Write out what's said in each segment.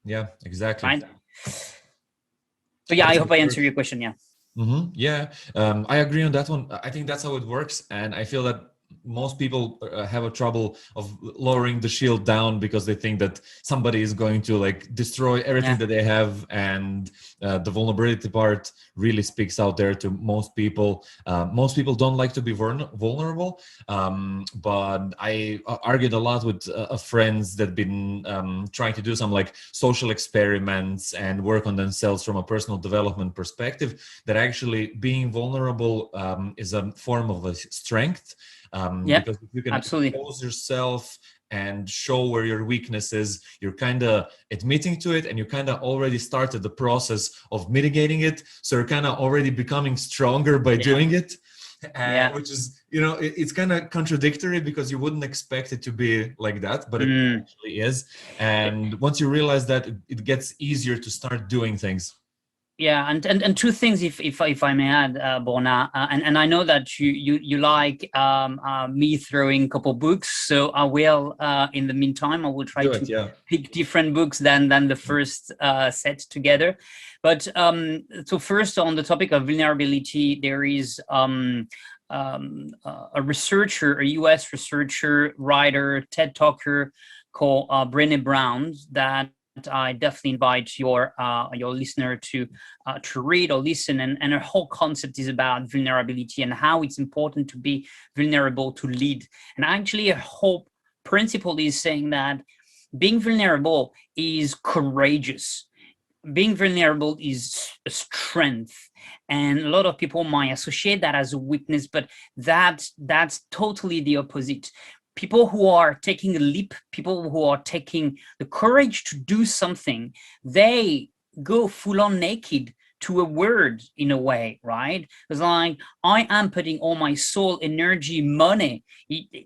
Yeah, exactly. right? So yeah, I hope I answered your question. Yeah. Yeah, I agree on that one. I think that's how it works, and I feel that most people have a trouble of lowering the shield down because they think that somebody is going to like destroy everything Yeah. that they have, and the vulnerability part really speaks out there to most people. Most people don't like to be vulnerable, but I argued a lot with friends that been trying to do some like social experiments and work on themselves from a personal development perspective, that actually being vulnerable is a form of a strength, Yep. because if you can Absolutely. expose yourself and show where your weakness is, you're kind of admitting to it, and you kind of already started the process of mitigating it, so you're kind of already becoming stronger by Yeah. doing it. Yeah. Which is, it's kind of contradictory because you wouldn't expect it to be like that, but it Mm. actually is. And once you realize that, it gets easier to start doing things. Yeah, and two things, if I may add, Borna, and I know that you like me throwing a couple books, so I will in the meantime I will try Do it, to yeah. pick different books than the first set together. But so first, on the topic of vulnerability, there is a researcher, a U.S. researcher, writer, TED talker called Brené Brown, that I definitely invite your listener to read or listen. And her whole concept is about vulnerability and how it's important to be vulnerable to lead. And actually, her whole principle is saying that being vulnerable is courageous. Being vulnerable is a strength, and a lot of people might associate that as a weakness, but that's totally the opposite. People who are taking a leap, people who are taking the courage to do something, they go full on naked to a word, in a way, right? It's like, I am putting all my soul, energy, money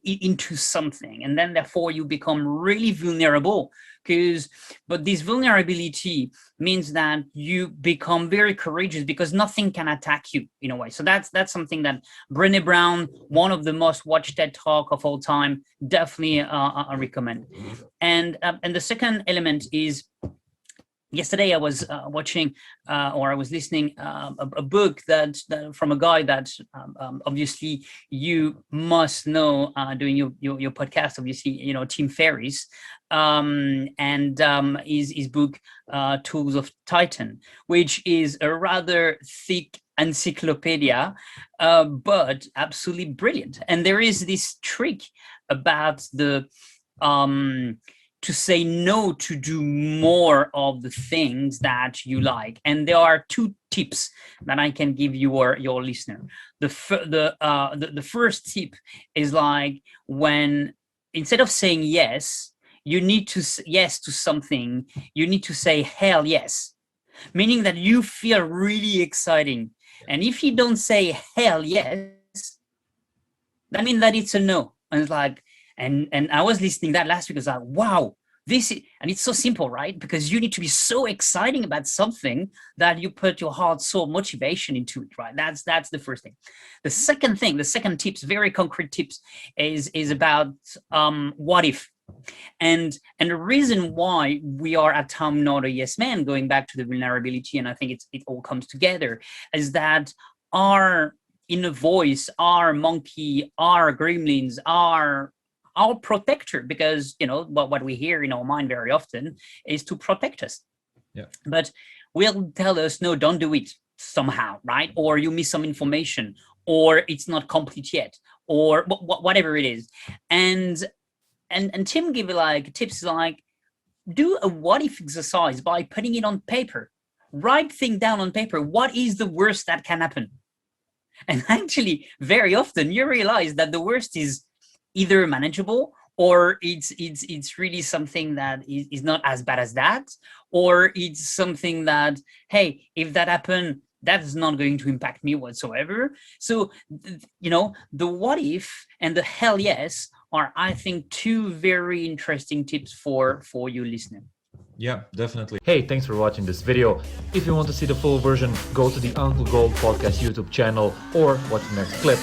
into something, and then therefore you become really vulnerable. But this vulnerability means that you become very courageous because nothing can attack you, in a way. So that's something that Brené Brown, one of the most watched TED Talk of all time, definitely I recommend. And the second element is, yesterday I was watching or I was listening a book that from a guy that obviously you must know, doing your podcast, obviously, Tim Ferriss, and his book Tools of Titan, which is a rather thick encyclopedia, but absolutely brilliant. And there is this trick about the to say no to do more of the things that you like. And there are two tips that I can give your listener. The first tip is like, when instead of saying yes, you need to yes to something, you need to say hell yes, meaning that you feel really exciting. And if you don't say hell yes, that means that it's a no. And it's like, and I was listening that last week. I was like, wow, this is, and it's so simple, right? Because you need to be so exciting about something that you put your heart, soul, motivation into it, right? That's the first thing. The second thing, the second tips, very concrete tips, is about what if. And the reason why we are at time not a yes man, going back to the vulnerability, and I think it all comes together, is that our inner voice, our monkey, our gremlins, our protector, because what we hear in our mind very often is to protect us. Yeah. But will tell us, no, don't do it somehow, right? Or you miss some information, or it's not complete yet, or whatever it is. And Tim give like tips like, do a what if exercise by putting it on paper. Write things down on paper. What is the worst that can happen? And actually, very often you realize that the worst is either manageable, or it's really something that is not as bad as that, or it's something that, hey, if that happened, that's not going to impact me whatsoever. So the what if and the hell yes are, I think, two very interesting tips for you listening. Yeah, definitely. Hey, thanks for watching this video. If you want to see the full version, go to the Uncle Gold Podcast YouTube channel or watch the next clip.